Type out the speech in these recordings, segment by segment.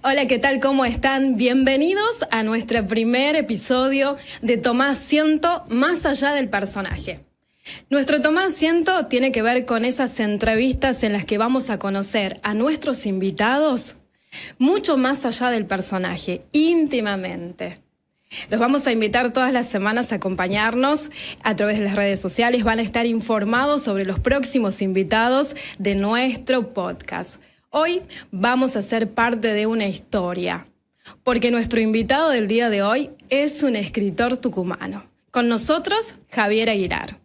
Hola, ¿qué tal? ¿Cómo están? Bienvenidos a nuestro primer episodio de Tomá Asiento más allá del personaje. Nuestro Tomá Asiento tiene que ver con esas entrevistas en las que vamos a conocer a nuestros invitados mucho más allá del personaje, íntimamente. Los vamos a invitar todas las semanas a acompañarnos a través de las redes sociales. Van a estar informados sobre los próximos invitados de nuestro podcast. Hoy vamos a ser parte de una historia, porque nuestro invitado del día de hoy es un escritor tucumano. Con nosotros, Javier Aguilar.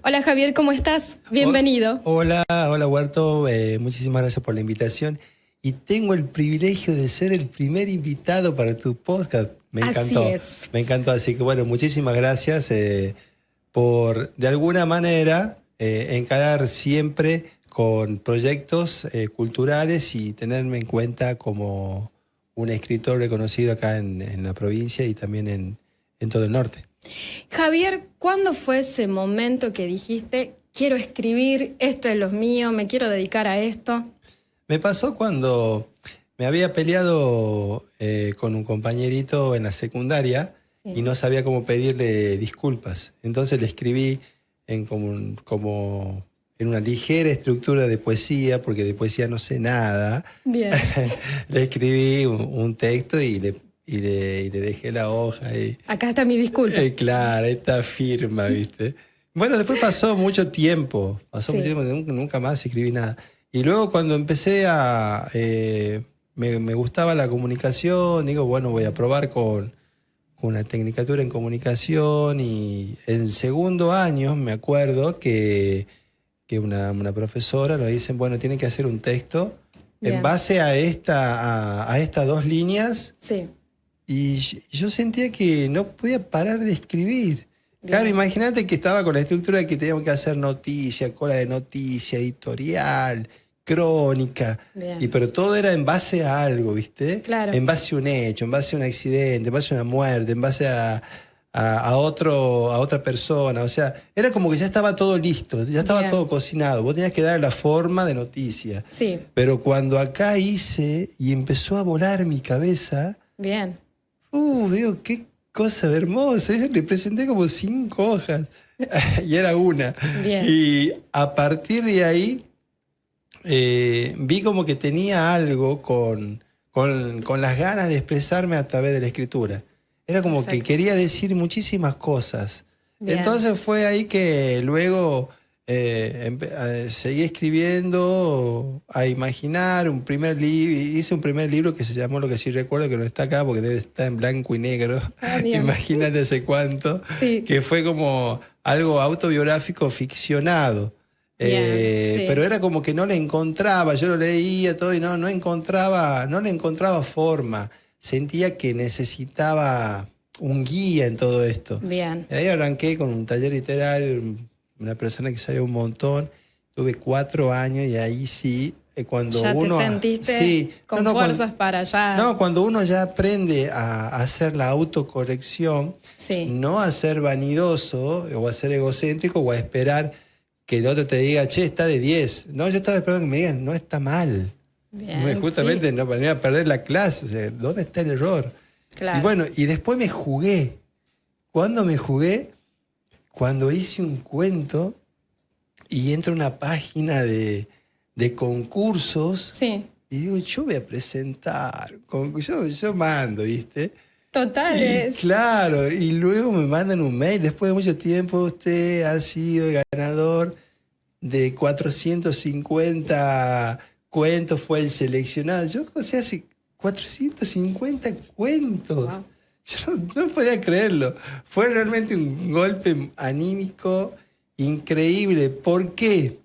Hola Javier, ¿cómo estás? Bienvenido. Hola Huerto, muchísimas gracias por la invitación. Y tengo el privilegio de ser el primer invitado para tu podcast. Me encantó. Así es. Me encantó, así que bueno, muchísimas gracias por, de alguna manera, encarar siempre con proyectos culturales y tenerme en cuenta como un escritor reconocido acá en la provincia y también en todo el norte. Javier, ¿cuándo fue ese momento que dijiste, quiero escribir, esto es lo mío, me quiero dedicar a esto? Me pasó cuando me había peleado con un compañerito en la secundaria y no sabía cómo pedirle disculpas. Entonces le escribí como en una ligera estructura de poesía, porque de poesía no sé nada. Bien. Le escribí un texto y le dejé la hoja. Acá está mi disculpa. Claro, esta firma, ¿viste? Bueno, después pasó mucho tiempo. Mucho tiempo, nunca más escribí nada. Y luego cuando empecé me gustaba la comunicación, digo, bueno, voy a probar con una tecnicatura en comunicación y en segundo año me acuerdo que una profesora nos dice, bueno, tienen que hacer un texto en base a estas dos líneas. Sí. Y yo sentía que no podía parar de escribir. Claro, imagínate que estaba con la estructura de que teníamos que hacer noticia, cola de noticia, editorial, crónica, pero todo era en base a algo, ¿viste? Claro. En base a un hecho, en base a un accidente, en base a una muerte, en base a otra persona. O sea, era como que ya estaba todo listo, ya estaba todo cocinado. Vos tenías que dar la forma de noticia. Sí. Pero cuando acá hice y empezó a volar mi cabeza, digo, qué cosa hermosa. Le presenté como 5 hojas y era una. Y a partir de ahí vi como que tenía algo con las ganas de expresarme a través de la escritura. Era como que quería decir muchísimas cosas. Entonces fue ahí que luego seguí escribiendo, a imaginar un primer libro. Hice un primer libro que se llamó, lo que sí recuerdo, que no está acá porque debe estar en blanco y negro. Imagínate hace cuánto. Sí. Que fue como algo autobiográfico ficcionado. Pero era como que no le encontraba, yo lo leía todo y no le encontraba forma. Sentía que necesitaba un guía en todo esto. Y ahí arranqué con un taller literario, una persona que sabía un montón. Tuve 4 años y ahí sí, cuando ya uno... ¿Ya te sentiste con fuerzas para allá? No, cuando uno ya aprende a hacer la autocorrección, no a ser vanidoso o a ser egocéntrico o a esperar que el otro te diga, che, está de 10. No, yo estaba esperando que me digan, no está mal. Justamente no para ir a perder la clase. O sea, ¿dónde está el error? Claro. Y bueno, y después me jugué. ¿Cuándo me jugué? Cuando hice un cuento y entro a una página de concursos y digo, yo voy a presentar. Yo mando, ¿viste? Totales. Claro, y luego me mandan un mail. Después de mucho tiempo, usted ha sido ganador de 450 cuentos, fue el seleccionado. Yo, o sea, hace 450 cuentos. Wow. Yo no podía creerlo. Fue realmente un golpe anímico increíble. ¿Por qué?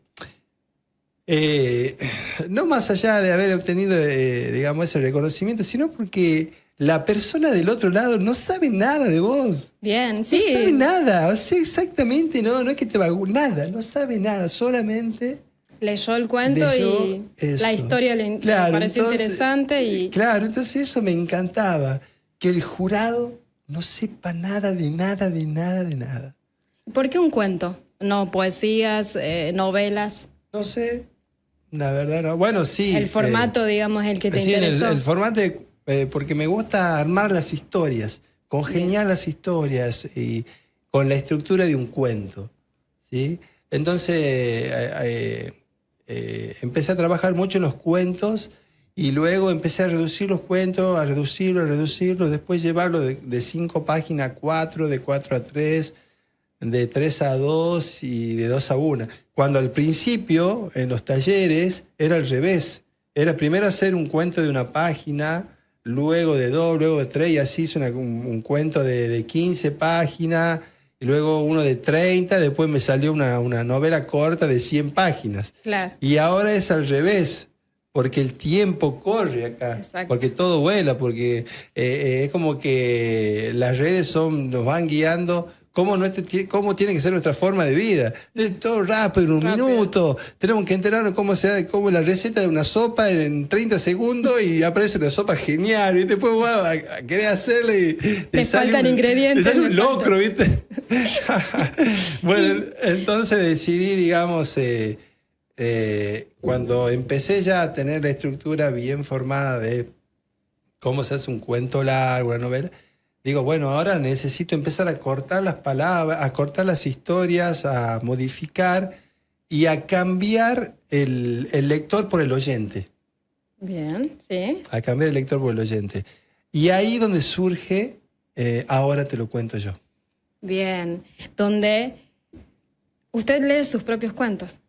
No más allá de haber obtenido, digamos, ese reconocimiento, sino porque la persona del otro lado no sabe nada de vos. No sabe nada. O sea, exactamente, no es que te va nada, no sabe nada, solamente... Leyó el cuento y eso. La historia le pareció interesante. Claro, entonces eso me encantaba, que el jurado no sepa nada de nada, de nada, de nada. ¿Por qué un cuento? No poesías, novelas. No sé, La verdad no. Bueno, sí. El formato, digamos, el que te interesó. El formato, porque me gusta armar las historias, congeniar las historias y con la estructura de un cuento, ¿sí? Entonces empecé a trabajar mucho en los cuentos y luego empecé a reducir los cuentos, a reducirlo, después llevarlo de 5 páginas a 4, de 4 a 3, de 3 a 2 y de 2 a 1. Cuando al principio, en los talleres, era al revés. Era primero hacer un cuento de una página, luego de 2, luego de 3, y así hice un cuento de 15 páginas, y luego uno de 30, después me salió una novela corta de 100 páginas. Claro. Y ahora es al revés, porque el tiempo corre acá. Exacto. Porque todo vuela, porque es como que las redes nos van guiando. ¿Cómo tiene que ser nuestra forma de vida? Todo rápido, en un minuto. Tenemos que enterarnos cómo la receta de una sopa en 30 segundos y aparece una sopa genial. Y después vas a querer hacerle y te faltan ingredientes. Te sale un locro, ¿viste? Bueno, entonces decidí, digamos, cuando empecé ya a tener la estructura bien formada de cómo se hace un cuento largo, una novela, digo, bueno, ahora necesito empezar a cortar las palabras, a cortar las historias, a modificar y a cambiar el lector por el oyente. Bien, sí. A cambiar el lector por el oyente. Y ahí donde surge, ahora te lo cuento yo. Bien, donde usted lee sus propios cuentos.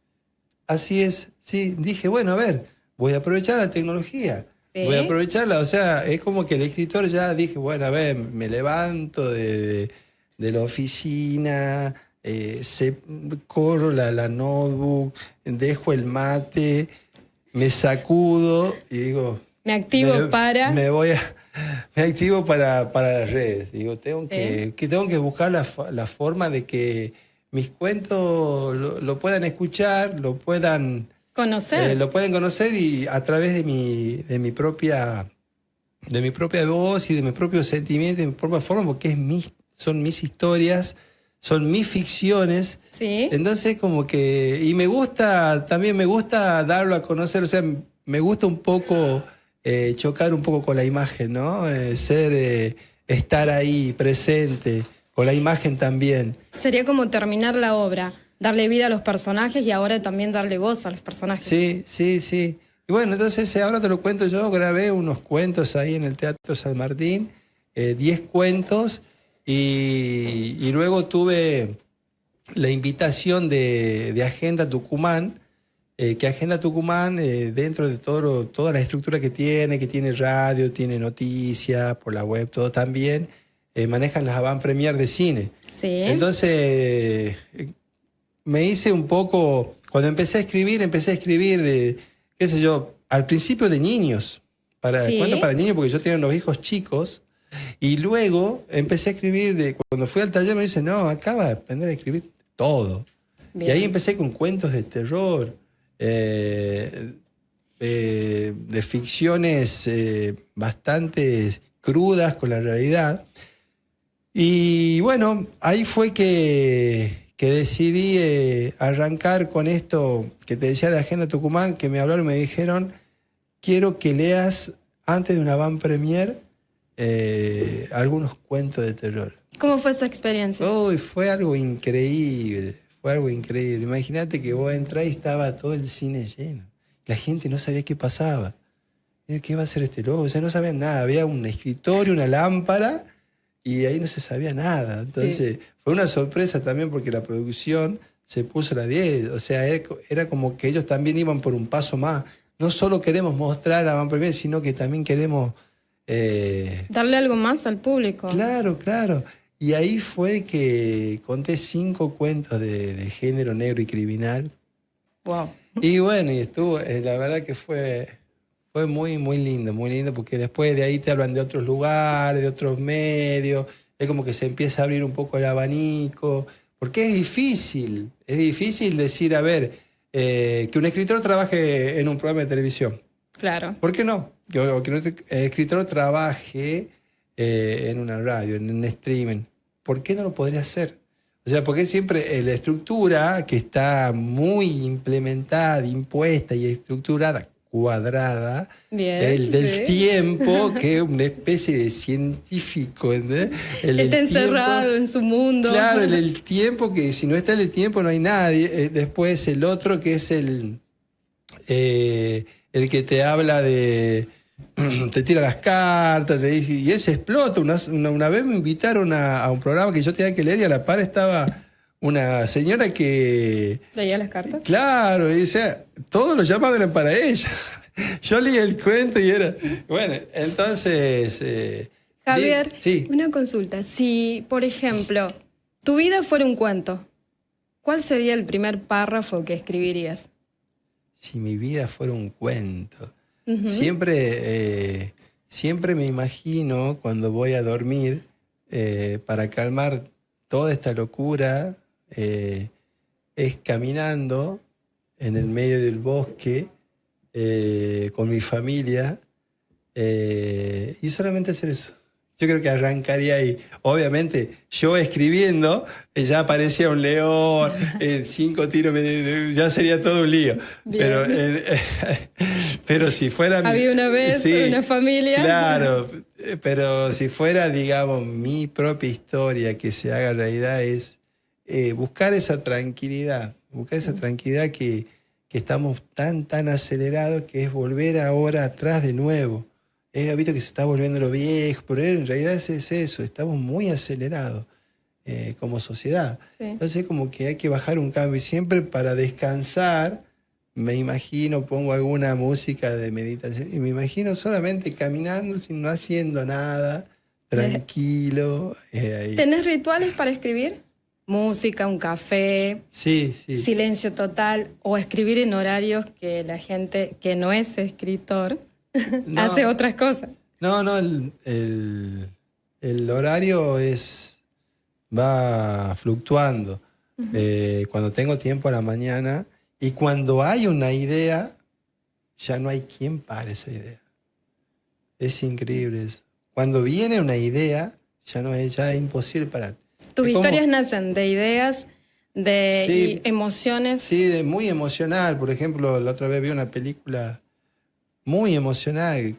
Así es, sí. Dije, bueno, a ver, voy a aprovechar la tecnología. ¿Sí? Voy a aprovecharla, o sea, es como que el escritor ya dije, bueno, a ver, me levanto de la oficina, corro la notebook, dejo el mate, me sacudo y digo... Me activo Me activo para las redes. Digo, tengo que buscar la forma de que mis cuentos lo puedan escuchar, lo puedan... lo pueden conocer y a través de mi propia voz y de mi propio sentimiento, de mi propia forma, porque son mis historias, son mis ficciones. Sí. Entonces como que... Y también me gusta darlo a conocer, o sea, me gusta un poco chocar un poco con la imagen, ¿no? Estar ahí presente, con la imagen también. Sería como terminar la obra. Darle vida a los personajes y ahora también darle voz a los personajes. Sí. Y bueno, entonces ahora te lo cuento yo. Grabé unos cuentos ahí en el Teatro San Martín, 10 cuentos, y luego tuve la invitación de Agenda Tucumán, que Agenda Tucumán, dentro de toda la estructura que tiene radio, tiene noticias, por la web, todo también, manejan las avant-premier de cine. Sí. Entonces... me hice un poco, cuando empecé a escribir de, qué sé yo, al principio de niños, cuentos para niños, porque yo tenía unos hijos chicos, y luego empecé a escribir, cuando fui al taller me dice, no, acaba de aprender a escribir todo. Bien. Y ahí empecé con cuentos de terror, de ficciones bastante crudas con la realidad. Y bueno, ahí fue que decidí arrancar con esto que te decía de Agenda Tucumán, que me hablaron y me dijeron, quiero que leas antes de una avant-premier algunos cuentos de terror. ¿Cómo fue esa experiencia? Uy, fue algo increíble. Imagínate que vos entrás y estaba todo el cine lleno. La gente no sabía qué pasaba. ¿Qué va a hacer este loco? O sea, no sabían nada. Había un escritorio, una lámpara, y ahí no se sabía nada. Entonces, fue una sorpresa también porque la producción se puso a la 10. O sea, era como que ellos también iban por un paso más. No solo queremos mostrar a Van Premier, sino que también queremos... darle algo más al público. Claro. Y ahí fue que conté 5 cuentos de género negro y criminal. Wow. Y bueno, y estuvo, la verdad que fue muy, muy lindo, porque después de ahí te hablan de otros lugares, de otros medios, es como que se empieza a abrir un poco el abanico, porque es difícil decir, a ver, que un escritor trabaje en un programa de televisión. Claro. ¿Por qué no? Que un escritor trabaje en una radio, en un streaming. ¿Por qué no lo podría hacer? O sea, porque siempre la estructura que está muy implementada, impuesta y estructurada, cuadrada, del tiempo, que es una especie de científico, ¿entendés? Está encerrado en su mundo. Claro, el tiempo, que si no está en el tiempo no hay nadie. Después el otro, que es el que te habla de... te tira las cartas, te dice, y ese explota. Una vez me invitaron a un programa que yo tenía que leer y a la par estaba una señora que... ¿Leía las cartas? Claro, y decía, todos los llamados eran para ella. Yo leí el cuento y era... Bueno, entonces... Javier, sí. Una consulta. Si, por ejemplo, tu vida fuera un cuento, ¿cuál sería el primer párrafo que escribirías? Si mi vida fuera un cuento... Uh-huh. Siempre me imagino cuando voy a dormir, para calmar toda esta locura, es caminando en el medio del bosque con mi familia, y solamente hacer eso. Yo creo que arrancaría ahí. Obviamente, yo escribiendo, ya aparecía un león, 5 tiros, ya sería todo un lío. Pero si fuera... Había una vez una familia. Claro, pero si fuera, digamos, mi propia historia que se haga realidad, es buscar esa tranquilidad. Buscar esa tranquilidad que estamos tan acelerados, que es volver ahora atrás de nuevo. He visto que se está volviendo lo viejo, pero en realidad es eso, estamos muy acelerados como sociedad. Sí. Entonces como que hay que bajar un cambio, y siempre para descansar, me imagino, pongo alguna música de meditación, y me imagino solamente caminando, no haciendo nada, tranquilo. Ahí. ¿Tenés rituales para escribir? Música, un café, sí. Silencio total, o escribir en horarios que la gente que no es escritor... No, hace otras cosas. No, el horario va fluctuando. Uh-huh. Cuando tengo tiempo a la mañana, y cuando hay una idea, ya no hay quien pare esa idea. Es increíble eso. Cuando viene una idea, ya es imposible parar. ¿Tus historias nacen de ideas, de emociones? Sí, muy emocional. Por ejemplo, la otra vez vi una película muy emocional,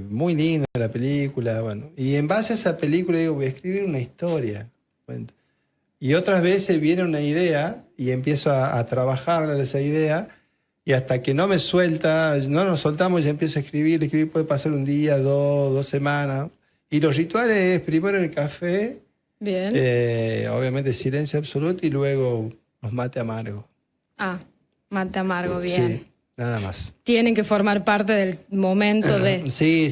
muy linda la película, bueno, y en base a esa película digo, voy a escribir una historia. Y otras veces viene una idea y empiezo a trabajar esa idea, y hasta que no me suelta, no nos soltamos, ya empiezo a escribir, puede pasar un día, 2 semanas. Y los rituales es primero el café, bien, obviamente silencio absoluto, y luego los mate amargo. Mate amargo, bien. Sí. Nada más. Tienen que formar parte del momento de... Sí,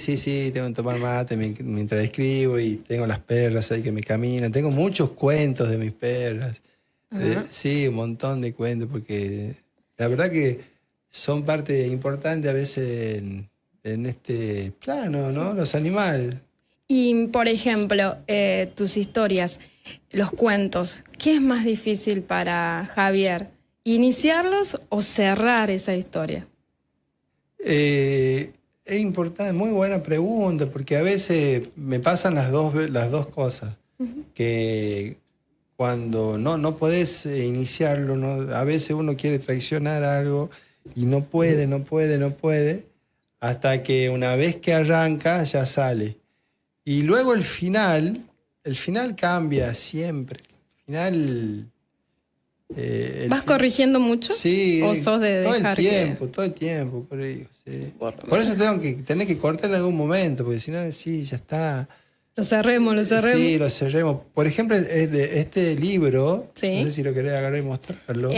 tengo que tomar mate mientras escribo, y tengo las perras ahí que me caminan. Tengo muchos cuentos de mis perras. Sí, un montón de cuentos, porque la verdad que son parte importante a veces en este plano, ¿no? Los animales. Y, por ejemplo, tus historias, los cuentos, ¿qué es más difícil para Javier? ¿Iniciarlos o cerrar esa historia? Es importante, muy buena pregunta, porque a veces me pasan las dos cosas. Uh-huh. Que cuando no podés iniciarlo, a veces uno quiere traicionar algo y no puede, hasta que una vez que arranca ya sale. Y luego el final cambia siempre. El final... ¿Vas corrigiendo mucho? Sí, ¿O sos de dejar todo el tiempo corrijo, sí. Por eso tener que cortar en algún momento, porque si no, ya está. Lo cerremos. Sí, lo cerremos. Por ejemplo, es de este libro, sí. No sé si lo querés agarrar y mostrarlo.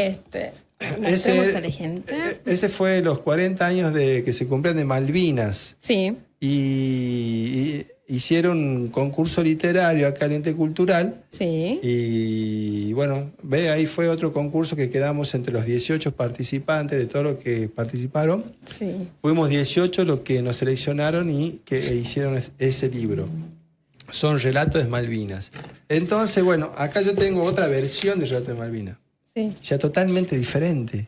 Mostremos a la gente. Ese fue los 40 años que se cumplían de Malvinas. Sí. Y hicieron un concurso literario acá en Ente Cultural. Sí. Y bueno, ahí fue otro concurso que quedamos entre los 18 participantes, de todos los que participaron. Sí. Fuimos 18 los que nos seleccionaron y que hicieron ese libro. Son Relatos de Malvinas. Entonces, bueno, acá yo tengo otra versión de Relatos de Malvinas. Sí. Ya totalmente diferente.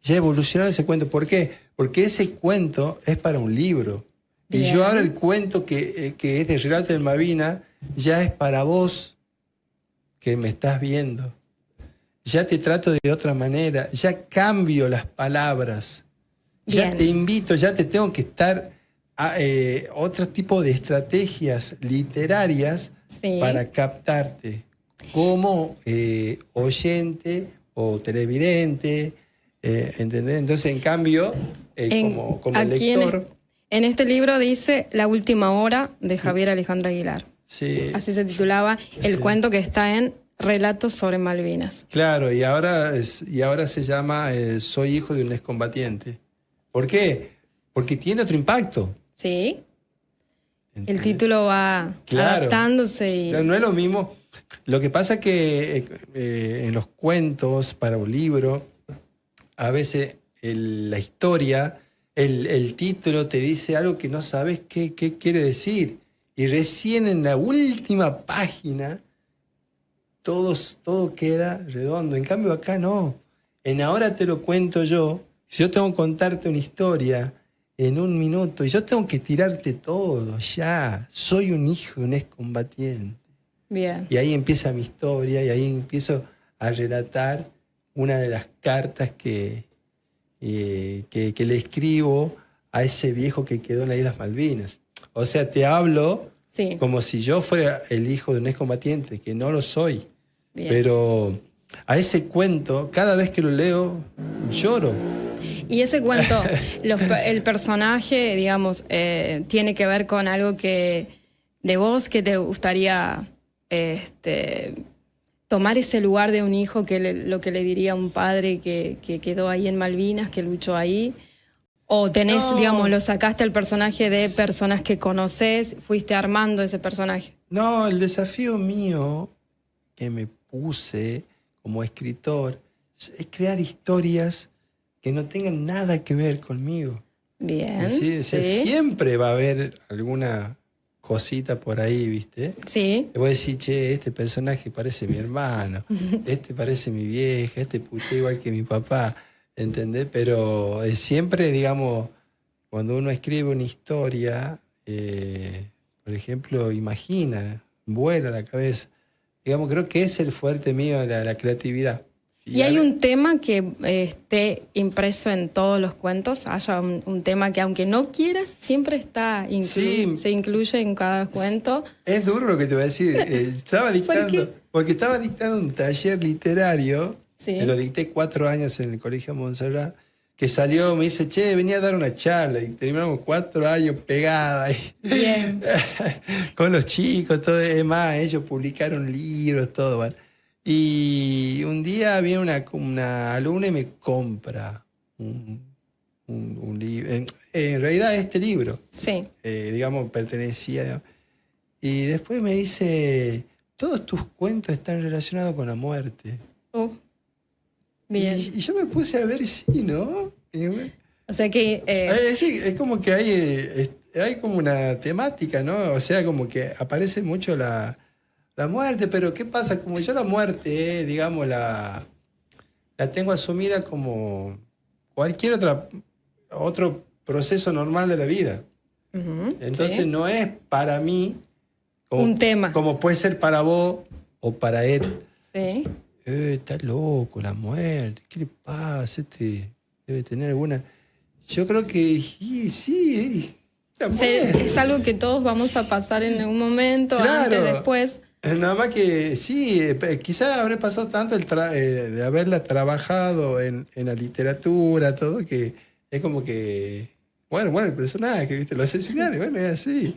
Ya evolucionado ese cuento. ¿Por qué? Porque ese cuento es para un libro. Bien. Y yo ahora el cuento que es de Relatos de Malvinas ya es para vos, que me estás viendo. Ya te trato de otra manera, ya cambio las palabras. Bien. Ya te invito, ya te tengo que estar a otro tipo de estrategias literarias para captarte como oyente o televidente, ¿entendés? Entonces, en cambio, como lector... En este libro dice La última hora de Javier Alejandro Aguilar. Sí. Así se titulaba el cuento que está en Relatos sobre Malvinas. Claro, y ahora se llama Soy hijo de un excombatiente. ¿Por qué? Porque tiene otro impacto. Sí. ¿Entendés? El título va adaptándose. Y... Claro, no es lo mismo. Lo que pasa es que en los cuentos para un libro, a veces la historia, el título te dice algo que no sabes qué quiere decir. Y recién en la última página todo queda redondo. En cambio acá no. En Ahora te lo cuento yo. Si yo tengo que contarte una historia en un minuto y yo tengo que tirarte todo, ya. Soy un hijo de un excombatiente. Bien. Y ahí empieza mi historia y ahí empiezo a relatar una de las cartas que le escribo a ese viejo que quedó en las Islas Malvinas. O sea, te hablo como si yo fuera el hijo de un excombatiente, que no lo soy. Bien. Pero a ese cuento, cada vez que lo leo, lloro. Y ese cuento, el personaje, digamos, tiene que ver con algo de vos que te gustaría tomar ese lugar de un hijo, lo que le diría un padre que quedó ahí en Malvinas, que luchó ahí. O tenés, digamos, lo sacaste al personaje de personas que conoces, fuiste armando ese personaje. No, el desafío mío que me puse como escritor es crear historias que no tengan nada que ver conmigo. Bien. ¿Sí? O sea, siempre va a haber alguna cosita por ahí, ¿viste? Sí. Te voy a decir, che, este personaje parece mi hermano, este parece mi vieja, este putea igual que mi papá, ¿entendés? Pero siempre, digamos, cuando uno escribe una historia, por ejemplo, imagina, vuela la cabeza. Digamos, creo que es el fuerte mío, la creatividad. ¿Y hay un tema que esté impreso en todos los cuentos? ¿Haya un tema que aunque no quieras, siempre está se incluye en cada cuento? Es duro lo que te voy a decir. Porque estaba dictando un taller literario, que lo dicté 4 años en el Colegio Montserrat, que salió, me dice, che, venía a dar una charla, y terminamos 4 años pegadas. Bien. Con los chicos, todo, es más, ellos publicaron libros, todo, ¿vale? Y un día viene una alumna y me compra un libro. En realidad este libro, digamos, pertenecía. Y después me dice, todos tus cuentos están relacionados con la muerte. Bien. Y yo me puse a ver si, ¿no? O sea que... es como que hay como una temática, ¿no? O sea, como que aparece mucho la muerte, pero ¿qué pasa? Como yo la muerte, digamos, la tengo asumida como cualquier otro proceso normal de la vida. Entonces no es para mí un tema. Como puede ser para vos o para él. Sí. Está loco, la muerte, ¿qué le pasa? Debe tener alguna... Yo creo que sí, la muerte. Es algo que todos vamos a pasar en algún momento, antes, después... Nada más que sí, quizás habré pasado tanto de haberla trabajado en la literatura, todo, que es como que, bueno, el personaje, ¿viste? Lo asesinaron, bueno, es así.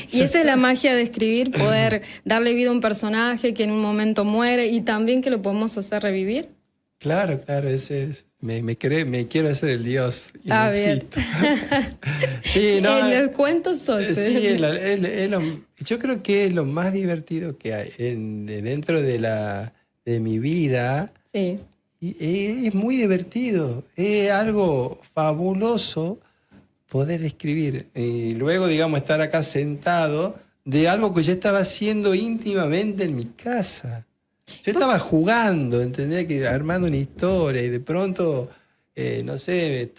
Y esa es la magia de escribir, poder darle vida a un personaje que en un momento muere y también que lo podemos hacer revivir. Claro, ese es. Me quiero hacer el dios. Bien. Sí, en los cuentos sos. Sí, yo creo que es lo más divertido que hay dentro de mi vida. Sí. Y es muy divertido. Es algo fabuloso poder escribir. Y luego, digamos, estar acá sentado de algo que yo estaba haciendo íntimamente en mi casa. Yo estaba jugando, ¿entendés? Armando una historia y de pronto, no sé,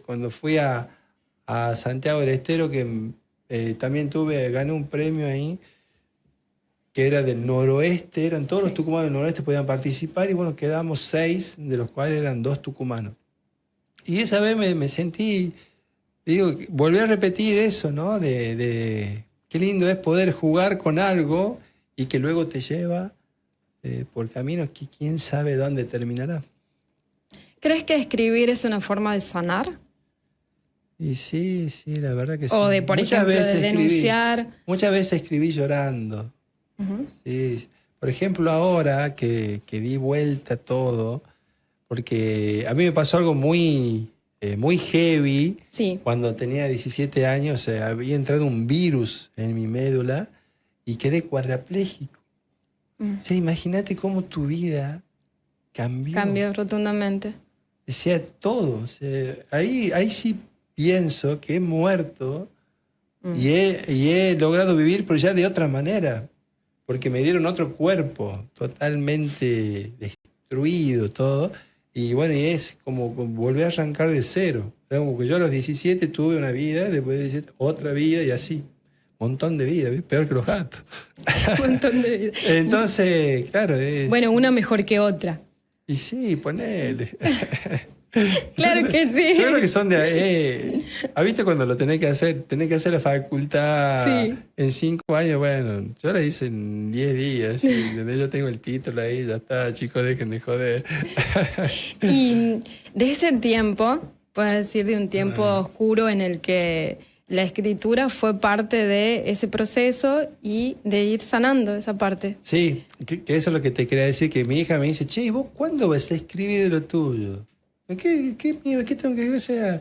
cuando fui a Santiago del Estero, que también gané un premio ahí, que era del noroeste, eran todos Sí. los tucumanos del noroeste podían participar y bueno, quedamos 6, de los cuales eran 2 tucumanos. Y esa vez me sentí, digo, volví a repetir eso, ¿no? De qué lindo es poder jugar con algo y que luego te lleva por caminos que quién sabe dónde terminará. ¿Crees que escribir es una forma de sanar? Y sí, la verdad que sí. O de, por ejemplo, de denunciar. Muchas veces escribí llorando. Uh-huh. Sí. Por ejemplo, ahora que di vuelta a todo, porque a mí me pasó algo muy heavy. Sí. Cuando tenía 17 años, había entrado un virus en mi médula y quedé cuadraplégico. O sea, imagínate cómo tu vida cambió. Cambió rotundamente. O sea, todo. O sea, ahí sí pienso que he muerto y he logrado vivir, pero ya de otra manera. Porque me dieron otro cuerpo, totalmente destruido todo. Y bueno, y es como volver a arrancar de cero. Como que yo a los 17 tuve una vida, después de 17 otra vida y así. Montón de vida, ¿ves? Peor que los gatos. Un montón de vida. Entonces, claro, es... Bueno, una mejor que otra. Y sí, ponele. Claro que sí. Yo creo que son de... ¿Has visto cuando lo tenés que hacer? Tenés que hacer la facultad en 5 años. Bueno, yo la hice en 10 días. Yo tengo el título ahí, ya está, chicos, dejen de joder. Y de ese tiempo, puedes decir de un tiempo oscuro en el que la escritura fue parte de ese proceso y de ir sanando esa parte. Sí, que eso es lo que te quería decir, que mi hija me dice, che, ¿y vos cuándo vas a escribir de lo tuyo? ¿Qué tengo que escribir? O sea,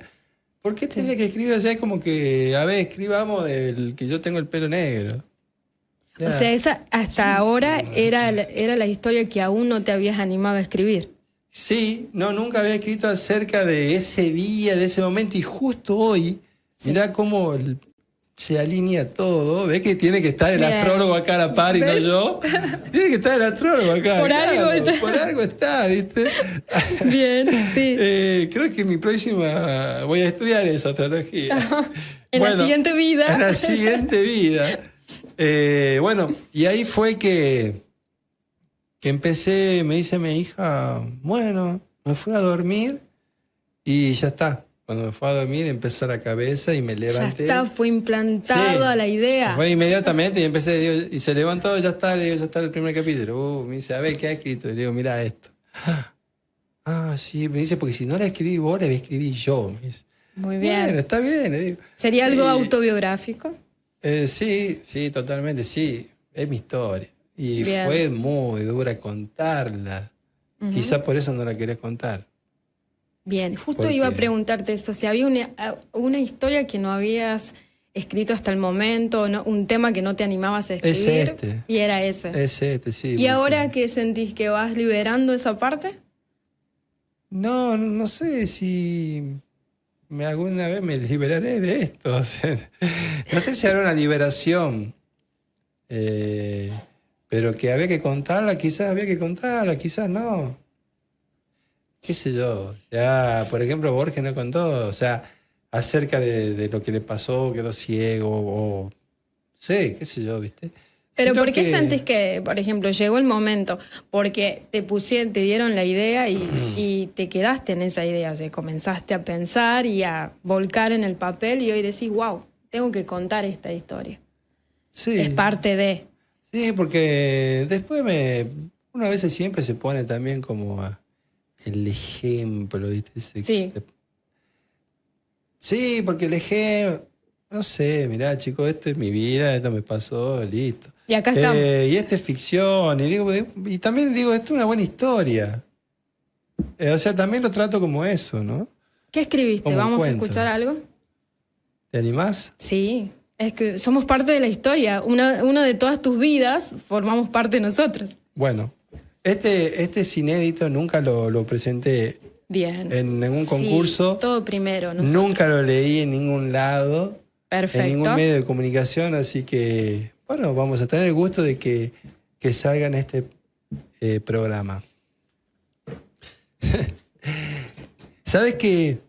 ¿por qué tenés que escribir? O sea, es como que, a ver, escribamos del que yo tengo el pelo negro. O sea, esa hasta ahora era la historia que aún no te habías animado a escribir. Sí, no, nunca había escrito acerca de ese día, de ese momento, y justo hoy, mirá cómo se alinea todo. ¿Ves que tiene que estar el astrólogo acá a la par y no yo? Tiene que estar el astrólogo acá. Por algo está, ¿viste? Bien, sí. Creo que mi próxima... Voy a estudiar esa astrología. En la siguiente vida. En la siguiente vida. Bueno, y ahí fue que empecé, me dice mi hija, bueno, me fui a dormir y ya está. Cuando me fui a dormir empezó la cabeza y me levanté. Ya está, fue implantado a la idea. Fue inmediatamente y empecé, digo, y se levantó, ya está, le digo, ya está el primer capítulo. Me dice, a ver, ¿qué ha escrito? Y le digo, mira esto. Ah, sí, me dice, porque si no la escribí vos, la escribí yo. Me dice, muy bien. Bueno, está bien, le digo. ¿Sería algo autobiográfico? Sí, totalmente, sí. Es mi historia. Y bien. Fue muy dura contarla. Quizá por eso no la querés contar. Bien, justo iba a preguntarte eso, si había una historia que no habías escrito hasta el momento, ¿no? Un tema que no te animabas a escribir. Es este. Y era ese. Es este, sí. ¿Y ahora qué sentís, que vas liberando esa parte? No sé si alguna vez me liberaré de esto. O sea, no sé si habrá una liberación, pero que había que contarla, quizás no. Qué sé yo, ya, por ejemplo, Borges no contó, o sea, acerca de lo que le pasó, quedó ciego, o sé, qué sé yo, ¿viste? Pero ¿por qué sentís que, por ejemplo, llegó el momento? Porque te dieron la idea y te quedaste en esa idea, o sea, comenzaste a pensar y a volcar en el papel y hoy decís, wow, tengo que contar esta historia. Sí. Es parte de... Sí, porque después uno a veces siempre se pone también como el ejemplo, ¿viste? Sí, porque el ejemplo, no sé, mirá, chicos, esto es mi vida, esto me pasó, listo. Y acá estamos. Y esto es ficción, y también digo, esto es una buena historia. O sea, también lo trato como eso, ¿no? ¿Qué escribiste? Como ¿Vamos cuento. a escuchar algo? ¿Te animás? Sí, es que somos parte de la historia. Una de todas tus vidas formamos parte de nosotros. Bueno, este es inédito, nunca lo presenté en ningún concurso. Sí, todo primero. Nosotros. Nunca lo leí en ningún lado. Perfecto. En ningún medio de comunicación, así que, bueno, vamos a tener el gusto de que salga en este programa. ¿Sabes qué?